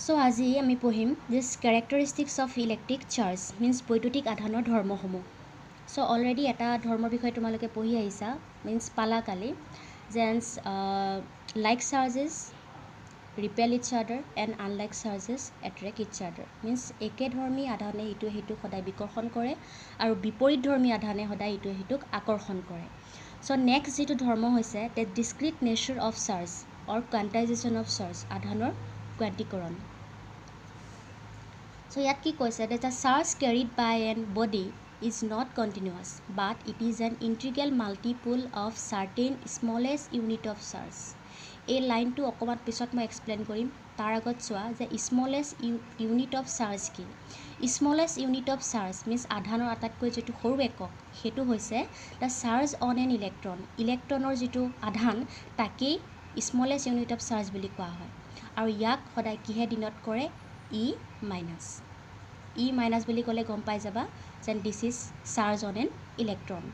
So আজি আমি পঢ়িম this characteristics of electric charge means বৈদ্যুতিক আধানৰ ধৰ্মসমূহ. So already এটা ধৰ্মৰ বিষয়ে তোমালোকে পঢ়ি আহিছা means পালা কালি যেন্স like charges repel each other and unlike charges attract each other means একেধৰ্মী আধানে ইটোৱে সিটোক সদায় বিকৰ্ষণ কৰে আৰু বিপৰীতধৰ্মী আধানে সদায় ইটোৱে সিটোক আকৰ্ষণ কৰে. So next যেটো ধৰ্ম হৈছে the discrete nature of charge or quantization of charge আধানৰ কোৱান্টিকৰণ. So ইয়াত কি কৈছে that the charge carried by an body is not continuous but it is an integral multiple of certain smallest unit of charge. এই লাইনটো অকমান পিছত মই explain কৰিম. তাৰ আগত চোৱা যে স্মলেষ্ট ইউনিট অফ চাৰ্জ কি. Smallest unit of charge means আধানৰ আটাইতকৈ যিটো সৰু একক সেইটো হৈছে the charge on an electron. ইলেক্ট্ৰনৰ যিটো আধান তাকেই স্মলেষ্ট ইউনিট অফ চাৰ্জ বুলি কোৱা হয় আৰু ইয়াক সদায় কিহে ডিনট কৰে ই মাইনাছ বুলি ক'লে গম পাই যাবা যেন this is charge on an electron.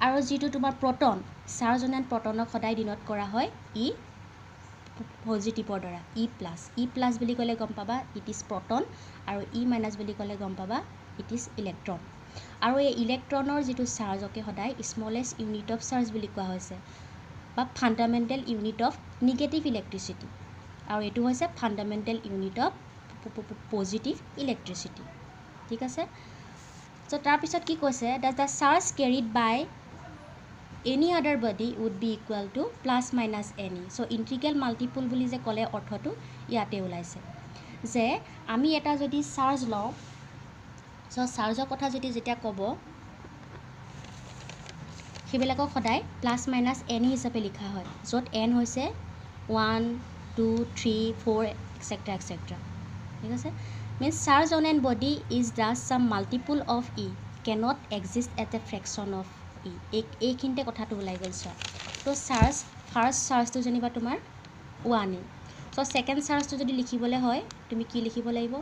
আৰু যিটো তোমাৰ প্ৰটন চাৰ্জ অন এন প্ৰটনক সদায় ডিনট কৰা হয় ই পজিটিভৰ দ্বাৰা ই প্লাছ বুলি ক'লে গম পাবা ইট ইজ প্ৰটন আৰু ই মাইনাছ বুলি ক'লে গম পাবা ইট ইজ ইলেক্ট্ৰন. আৰু এই ইলেক্ট্ৰনৰ যিটো চাৰ্জকে সদায় স্মলেষ্ট ইউনিট অফ চাৰ্জ বুলি কোৱা হৈছে বা fundamental unit of negative electricity আৰু এইটো হৈছে fundamental unit of positive electricity. ঠিক আছে. চ' তাৰপিছত কি কৈছে the charge carried by any other body would be equal to plus minus any. So integral multiple বুলি যে ক'লে অৰ্থটো ইয়াতে ওলাইছে যে আমি এটা যদি চাৰ্জ লওঁ চ' চাৰ্জৰ কথা যদি যেতিয়া ক'ব সেইবিলাকক সদায় প্লাছ মাইনাছ এন হিচাপে লিখা হয় য'ত এন হৈছে 1 2 3 4 এক্সেট্ৰা এক্সেট্ৰা. ঠিক আছে. Means charge on an body is just some multiple of e cannot exist at a fraction of এইখিনিতে কথাটো ওলাই গ'ল চোৱা. তো ফাৰ্ষ্ট চাৰ্জটো যেনিবা তোমাৰ 1 ই. চ' ছেকেণ্ড চাৰ্জটো যদি লিখিবলৈ হয় তুমি কি লিখিব লাগিব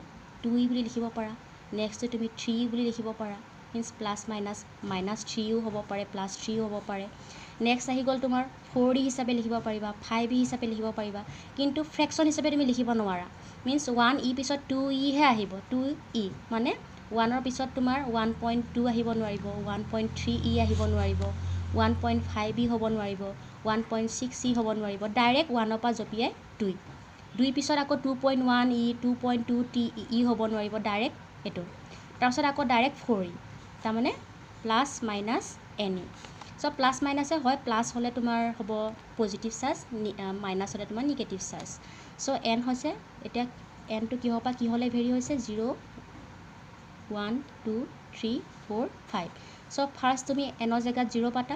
2 বুলি লিখিব পাৰা. নেক্সটটো তুমি 3 বুলি লিখিব পাৰা মিন্স প্লাছ মাইনাছ 3ও হ'ব পাৰে প্লাছ 3ও হ'ব পাৰে. নেক্সট আহি গ'ল তোমাৰ 4 হিচাপে লিখিব পাৰিবা 5 হিচাপে লিখিব পাৰিবা কিন্তু ফ্ৰেকশ্যন হিচাপে তুমি লিখিব নোৱাৰা. মিন্স 1 ই পিছত 2 ইহে আহিব 2 ই মানে 1ৰ পিছত তোমাৰ 1.2 আহিব নোৱাৰিব 1.3 ই আহিব নোৱাৰিব 1.5 ই হ'ব নোৱাৰিব 1.6 ই হ'ব নোৱাৰিব ডাইৰেক্ট 1ৰ পৰা জপিয়াই 2 পিছত আকৌ 2.1 ই 2.2 টি ই হ'ব নোৱাৰিব ডাইৰেক্ট এইটো. তাৰপিছত আকৌ ডাইৰেক্ট 4 ই তাৰমানে প্লাছ মাইনাছ এন ই. চ' প্লাছ মাইনাছে হয় প্লাছ হ'লে তোমাৰ হ'ব পজিটিভ চাৰ্জ মাইনাছ হ'লে তোমাৰ নিগেটিভ চাৰ্জ. চ' এন হৈছে এতিয়া এনটো কিহৰ পৰা কিহলৈ ভেৰি হৈছে 0 1 2 3 4 5. চ' ফাৰ্ষ্ট তুমি এনৰ জেগাত 0 পাতা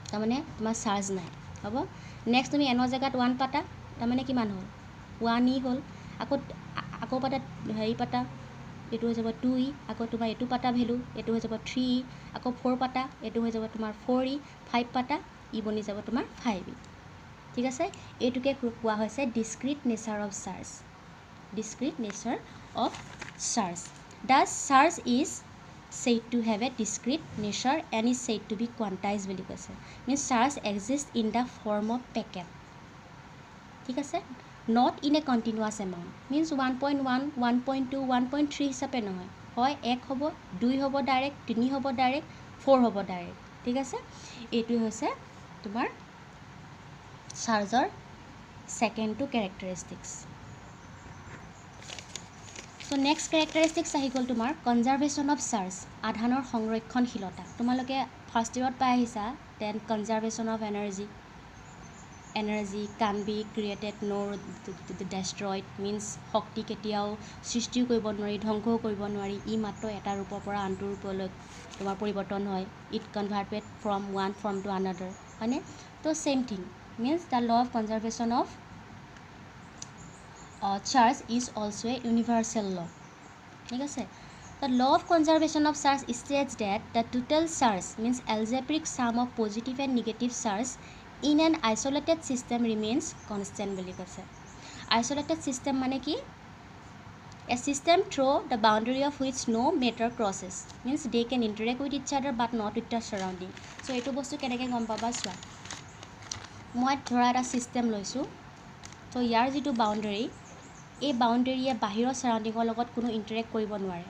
তাৰমানে তোমাৰ চাৰ্জ নাই হ'ব. নেক্সট তুমি এনৰ জেগাত 1 পাতা তাৰমানে কিমান হ'ল 1 ই হ'ল. আকৌ পাতা হেৰি পাতা এইটো হৈ যাব 2 ই. আকৌ তোমাৰ এইটো পাতা ভেলু এইটো হৈ যাব 3 ই. আকৌ 4 পাতা এইটো হৈ যাব তোমাৰ 4 ই. 5 পাতা ই বনি যাব তোমাৰ 5 ই. ঠিক আছে. এইটোকে কোৱা হৈছে discrete nature of charge. Discrete nature of charge. The charge is said to have a discrete nature and is said to be quantized বুলি কৈছে. Means charge exists in the form of packet. ঠিক আছে. Not in a continuous amount. Means 1.1, 1.2, 1.3 হিচাপে নহয়. হয় 1 হ'ব 2 হ'ব direct 3 হ'ব ডাইৰেক্ট 4 হ'ব ডাইৰেক্ট. ঠিক আছে. এইটো হৈছে তোমাৰ চাৰ্জৰ ছেকেণ্ডটো কেৰেক্টাৰিষ্টিক্স. চ' নেক্সট কেৰেক্টাৰিষ্টিক্স আহি গ'ল তোমাৰ কনজাৰ্ভেশ্যন অফ চাৰ্জ আধানৰ সংৰক্ষণশীলতা. তোমালোকে ফাৰ্ষ্ট ইয়েৰত পাই আহিছা then conservation of energy can be created nor destroyed means শক্তি কেতিয়াও সৃষ্টিও কৰিব নোৱাৰি ধ্বংসও কৰিব নোৱাৰি ই মাত্ৰ এটা ৰূপৰ পৰা আনটো ৰূপলৈ তোমাৰ পৰিৱৰ্তন হয়. It converted from one form to another হয়নে. তো same thing means the law of conservation of charge is also a universal law. ঠিক আছে. The law of conservation of charge states that the total charge means algebraic sum of positive and negative charge in an isolated system remains constant বুলি কৈছে. Isolated system মানে কি a system through the boundary of which no matter crosses means they can interact with each other but not with the surrounding. So এইটো বস্তু কেনেকৈ গম পাবা চোৱা. মই ধৰা এটা চিষ্টেম লৈছোঁ ত' ইয়াৰ যিটো বাউণ্ডেৰী এই বাউণ্ডেৰীয়ে বাহিৰৰ সাৰাউণ্ডিঙৰ লগত কোনো ইণ্টাৰেক্ট কৰিব নোৱাৰে,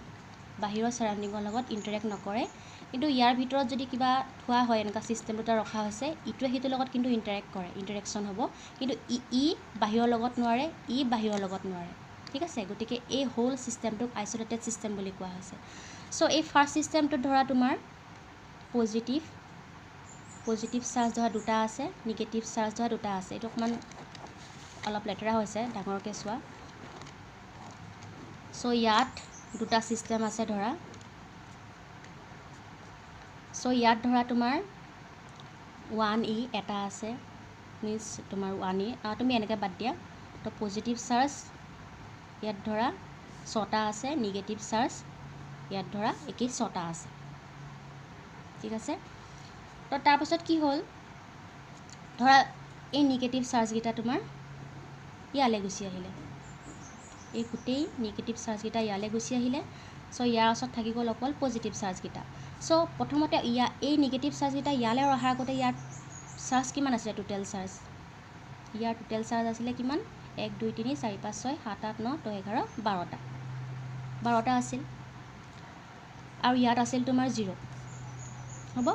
বাহিৰৰ সাৰাউণ্ডিঙৰ লগত ইণ্টাৰেক্ট নকৰে। কিন্তু ইয়াৰ ভিতৰত যদি কিবা থোৱা হয়, এনেকুৱা ছিষ্টেম দুটা ৰখা হৈছে, ইটোৱে সিটোৰ লগত কিন্তু ইণ্টাৰেক্ট কৰে, ইণ্টাৰেকশ্যন হ'ব। কিন্তু ই বাহিৰৰ লগত নোৱাৰে, ই বাহিৰৰ লগত নোৱাৰে, ঠিক আছে। গতিকে এই হোল ছিষ্টেমটোক আইচলেটেড ছিষ্টেম বুলি কোৱা হৈছে। চ' এই ফাৰ্ষ্ট ছিষ্টেমটোত ধৰা তোমাৰ পজিটিভ চাৰ্জ ধৰা দুটা আছে, নিগেটিভ চাৰ্জ ধৰা দুটা আছে। এইটো অকণমান অলপ লেতেৰা হৈছে, ডাঙৰকৈ চোৱা। চ' ইয়াত দুটা ছিষ্টেম আছে ধৰা। চ' ইয়াত ধৰা তোমাৰ 1e এটা আছে, মিনছ তোমাৰ 1e তুমি এনেকৈ বাদ দিয়া। তো পজিটিভ চাৰ্জ ইয়াত ধৰা 6টা আছে, নিগেটিভ চাৰ্জ ইয়াত ধৰা একেই 6টা আছে, ঠিক আছে। তো তাৰপাছত কি হ'ল, ধৰা এই নিগেটিভ চাৰ্জকেইটা তোমাৰ ইয়ালৈ গুচি আহিলে, এই গোটেই নিগেটিভ চাৰ্জকেইটা ইয়ালৈ গুচি আহিলে। চ' ইয়াৰ ওচৰত থাকি গ'ল অকল পজিটিভ চাৰ্জকেইটা। চ' প্ৰথমতে এই নিগেটিভ চাৰ্জকেইটা ইয়ালৈ অহাৰ আগতে ইয়াৰ চাৰ্জ কিমান আছিলে, টোটেল চাৰ্জ, ইয়াৰ টোটেল চাৰ্জ আছিলে কিমান, 1 2 3 4 5 6 7 8 9 10 11 12টা আছিল। আৰু ইয়াত আছিল তোমাৰ 0, হ'ব,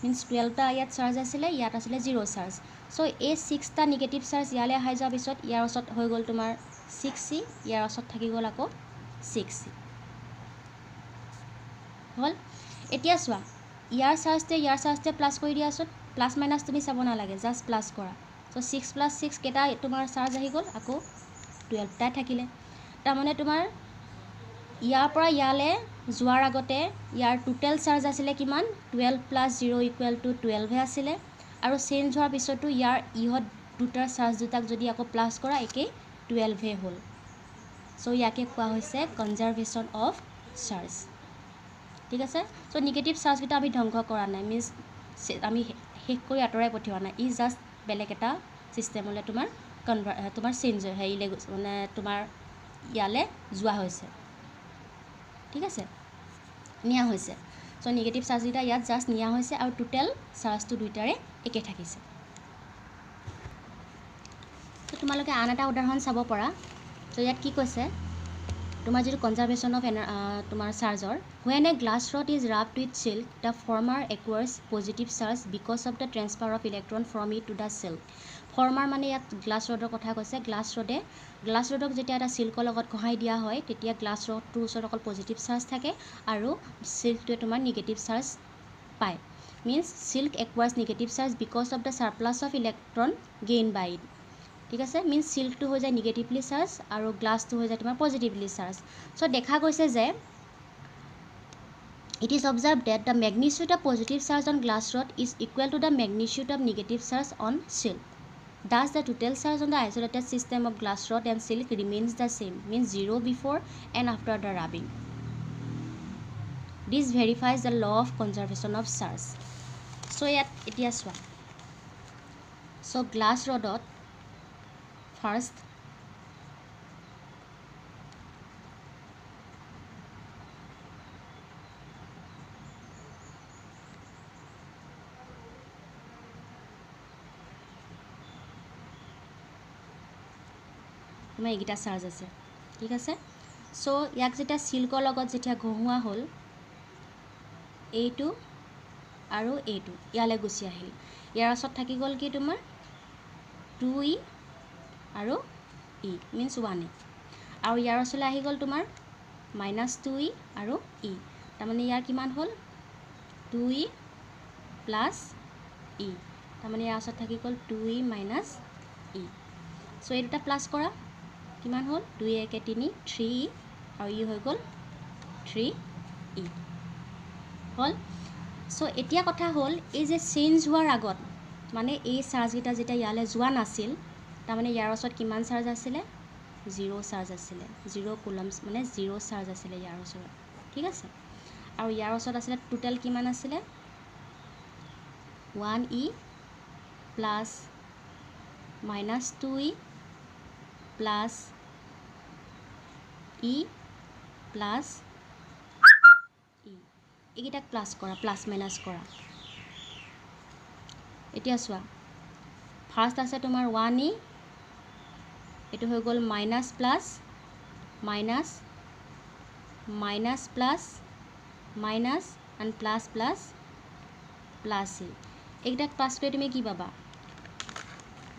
মিনছ 12টা ইয়াত চাৰ্জ আছিলে, ইয়াত আছিলে 0 চাৰ্জ। চ' এই 6টা নিগেটিভ চাৰ্জ ইয়ালৈ আহি যোৱাৰ পিছত ইয়াৰ ওচৰত হৈ গ'ল তোমাৰ 6c, ইয়াৰ ওচৰত থাকি গ'ল আকৌ 6c, হ'ল। এতিয়া চোৱা, ইয়াৰ চাৰ্জটোৱে প্লাছ কৰি দিয়াচোন, প্লাছ মাইনাছ তুমি চাব নালাগে, জাষ্ট প্লাছ কৰা। চ' 6 + 6 কেইটা তোমাৰ চাৰ্জ আহি গ'ল, আকৌ 12টাই থাকিলে। তাৰমানে তোমাৰ ইয়াৰ পৰা ইয়ালৈ যোৱাৰ আগতে ইয়াৰ টোটেল চাৰ্জ আছিলে কিমান, 12 + 0 = 12হে আছিলে। আৰু চেঞ্জ হোৱাৰ পিছতো ইহঁত দুটাৰ চাৰ্জ দুটাক যদি আকৌ প্লাছ কৰা, একেই 12হে হ'ল। চ' ইয়াকে কোৱা হৈছে কনজাৰ্ভেশ্যন অফ চাৰ্জ, ঠিক আছে। চ' নিগেটিভ চাৰ্জকেইটা আমি ধ্বংস কৰা নাই, মিনছ আমি শেষ কৰি আঁতৰাই পঠিওৱা নাই, ই জাষ্ট বেলেগ এটা ছিষ্টেমলৈ তোমাৰ চেঞ্জ হেৰিলৈ মানে তোমাৰ ইয়ালৈ যোৱা হৈছে, ঠিক আছে, নিয়া হৈছে। চ' নিগেটিভ চাৰ্জকেইটা ইয়াত জাষ্ট নিয়া হৈছে আৰু টোটেল চাৰ্জটো দুইটাৰে একে থাকিছে। ত' তোমালোকে আন এটা উদাহৰণ চাব পাৰা। ত' ইয়াত কি কৈছে, তোমাৰ যিটো কনজাৰ্ভেশ্যন অফ তোমাৰ চাৰ্জৰ, when a glass rod is rubbed with silk, the former acquires positive charge because of the transfer of electron from it to the silk. Former মানে ইয়াত গ্লাছ ৰডৰ কথা কৈছে। গ্লাছ ৰডক যেতিয়া এটা চিল্কৰ লগত ঘঁহাই দিয়া হয়, তেতিয়া গ্লাছ ৰডটোৰ ওচৰত অকল পজিটিভ চাৰ্জ থাকে আৰু চিল্কটোৱে তোমাৰ নিগেটিভ চাৰ্জ পায়। Means silk acquires negative charge because of the surplus of electron gain by it, ঠিক আছে। মিনছ চিল্কটো হৈ যায় নিগেটিভলি চাৰ্জ আৰু গ্লাছটো হৈ যায় তোমাৰ পজিটিভলি চাৰ্জ। চ' দেখা গৈছে যে it is observed that the magnitude of positive charge on glass rod is equal to the magnitude of negative charge on silk. Thus, the total charge on the isolated system of glass rod and silk remains the same, means 0 before and after the rubbing. This verifies the law of conservation of charge. So, etia chua. So, glass rodot first তোমাৰ এইকেইটা charge আছে, ঠিক আছে। চ' ইয়াক যেতিয়া চিল্কৰ লগত যেতিয়া ঘঁহোৱা হ'ল, এইটো আৰু এইটো ইয়ালৈ গুচি আহিল। ইয়াৰ ওচৰত থাকি গ'ল কি তোমাৰ 2e আৰু e, মিনছ 1e। আৰু ইয়াৰ ওচৰলৈ আহি গ'ল তোমাৰ -2e আৰু e। তাৰমানে ইয়াৰ কিমান হ'ল 2e + e। তাৰমানে ইয়াৰ ওচৰত থাকি গ'ল 2e - e। চ' এই দুটা প্লাছ কৰা, কিমান হ'ল 2 × 1 = 3, 3e আৰু ই হৈ গ'ল 3e, হ'ল। চ' এতিয়া কথা হ'ল এই যে চেঞ্জ হোৱাৰ আগত মানে এই চাৰ্জকেইটা যেতিয়া ইয়ালৈ যোৱা নাছিল, তাৰমানে ইয়াৰ ওচৰত কিমান চাৰ্জ আছিলে, 0 চাৰ্জ আছিলে, 0 কুলম্বছ মানে 0 চাৰ্জ আছিলে ইয়াৰ ওচৰত, ঠিক আছে। আৰু ইয়াৰ ওচৰত আছিলে টোটেল কিমান আছিলে 1e + -2e + e + e, এইকেইটাক plus কৰা, প্লাছ মাইনাছ কৰা। এতিয়া চোৱা, ফাৰ্ষ্ট আছে তোমাৰ 1e, এইটো হৈ গ'ল -+, minus minus plus minus and plus plus plus চি এইকেইটাক প্লাছ কৰি তুমি কি পাবা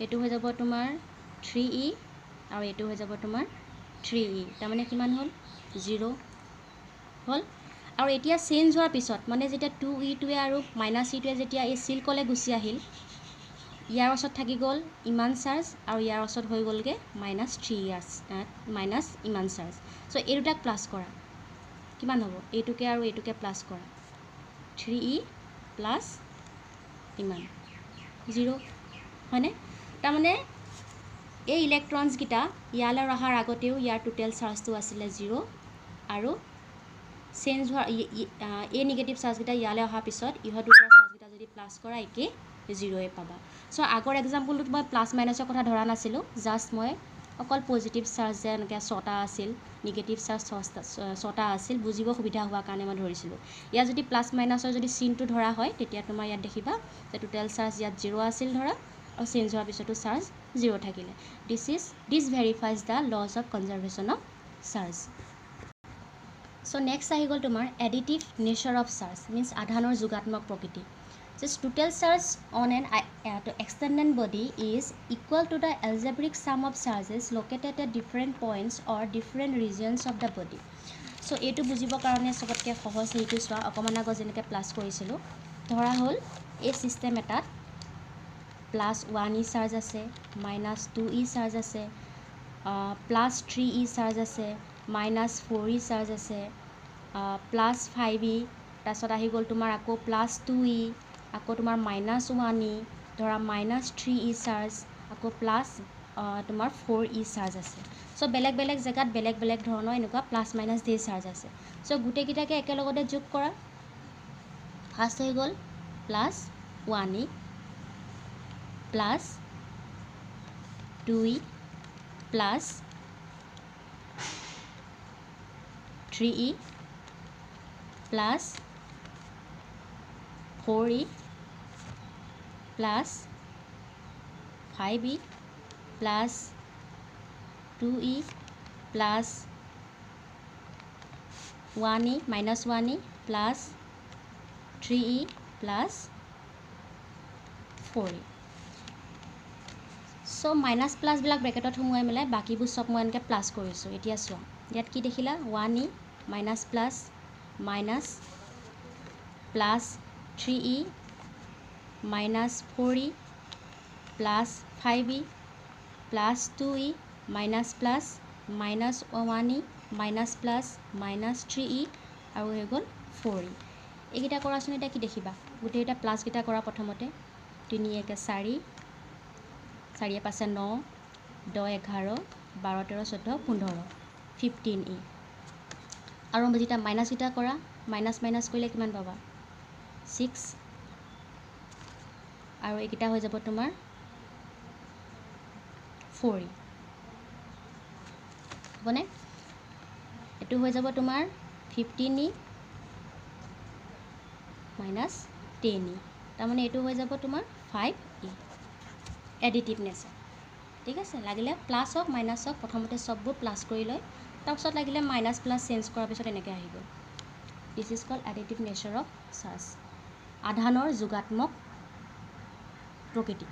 এইটো হৈ যাব তোমাৰ 3e আৰু এইটো হৈ যাব তোমাৰ 3e তাৰমানে কিমান হ'ল 0 হ'ল আৰু এতিয়া চেঞ্জ হোৱাৰ পিছত মানে যেতিয়া 2e2 আৰু -e2 যেতিয়া এই চিল্কলৈ গুচি আহিল ইয়াৰ ওচৰত থাকি গ'ল ইমান চাৰ্জ আৰু ইয়াৰ ওচৰত হৈ গ'লগৈ -3 মাইনাছ ইমান চাৰ্জ চ' এই দুটাক প্লাছ কৰা কিমান হ'ব এইটোকে আৰু এইটোকে প্লাছ কৰা 3e প্লাছ ইমান 0 হয়নে তাৰমানে এই ইলেক্ট্ৰনছকেইটা ইয়ালৈ অহাৰ আগতেও ইয়াৰ টোটেল চাৰ্জটো আছিলে 0 আৰু চেঞ্জ হোৱা এই নিগেটিভ চাৰ্জকেইটা ইয়ালৈ অহাৰ পিছত ইহঁত দুটাৰ চাৰ্জকেইটা যদি প্লাছ কৰা একে 0 পাবা চ' আগৰ এক্সাম্পলটোত মই প্লাছ মাইনাছৰ কথা ধৰা নাছিলোঁ জাষ্ট মই অকল পজিটিভ চাৰ্জ যে এনেকৈ 6টা আছিল নিগেটিভ চাৰ্জ 6টা আছিল বুজিব সুবিধা হোৱাৰ কাৰণে মই ধৰিছিলোঁ ইয়াত যদি প্লাছ মাইনাছৰ যদি চিনটো ধৰা হয় তেতিয়া তোমাৰ ইয়াত দেখিবা যে টোটেল চাৰ্জ ইয়াত 0 আছিল ধৰা আৰু চেঞ্জ হোৱাৰ পিছতো চাৰ্জ 0 থাকিলে this verifies the laws of conservation of charge so' next আহি গ'ল তোমাৰ additive nature of charge means আধানৰ যোগাত্মক প্ৰকৃতি just total charge on an external body is equal to the algebraic sum of charges located at different points or different regions of the body so এইটো বুজিবৰ কাৰণে সবতকৈ সহজ এইটো চোৱা অকমান আগত যেনেকৈ প্লাছ কৰিছিলোঁ ধৰা হ'ল এই সিস্টেম এটাত +1e চাৰ্জ আছে -2e চাৰ্জ আছে +3e চাৰ্জ আছে -4e চাৰ্জ আছে +5e তাৰপিছত আহি গ'ল তোমাৰ আকৌ +2e আকৌ তোমাৰ -1e ধৰা -3e চাৰ্জ আকৌ প্লাছ তোমাৰ 4e চাৰ্জ আছে চ' বেলেগ বেলেগ জেগাত বেলেগ বেলেগ ধৰণৰ এনেকুৱা প্লাছ মাইনাছ ধেৰ চাৰ্জ আছে চ' গোটেইকেইটাকে একেলগতে যোগ কৰা ফাৰ্ষ্ট হৈ গ'ল +1e +2e +3e +4e +5e +2e +1e -1e +3e +4e চ' মাইনাছ প্লাছবিলাক ব্ৰেকেটত সোমোৱাই মেলাই বাকীবোৰ চব মই এনেকৈ প্লাছ কৰিছোঁ এতিয়া চোৱা ইয়াত কি দেখিলা 1e minus plus minus +3e -4e +5e +2e minus plus -1e minus plus -3e আৰু হৈ গ'ল 4e এইকেইটা কৰাচোন এতিয়া কি দেখিবা গোটেইকেইটা প্লাছকেইটা কৰা প্ৰথমতে 3 × 1 = 4 4 × 5 = 9 10 × 11 12 13 14 15 15e আৰু যেতিয়া মাইনাছকেইটা কৰা মাইনাছ কৰিলে কিমান পাবা 6 আৰু এইকেইটা হৈ যাব তোমাৰ 4e হ'বনে এইটো হৈ যাব তোমাৰ 15e -10e তাৰমানে এইটো হৈ যাব তোমাৰ 5e এডিটিভ নেচাৰ ঠিক আছে লাগিলে প্লাছ হওক মাইনাছ হওক প্ৰথমতে চববোৰ প্লাছ কৰি লয় তাৰপিছত লাগিলে মাইনাছ প্লাছ চেঞ্জ কৰাৰ পিছত এনেকৈ আহিব this is called additive nature of charge আধানৰ যোগাত্মক প্ৰকৃতি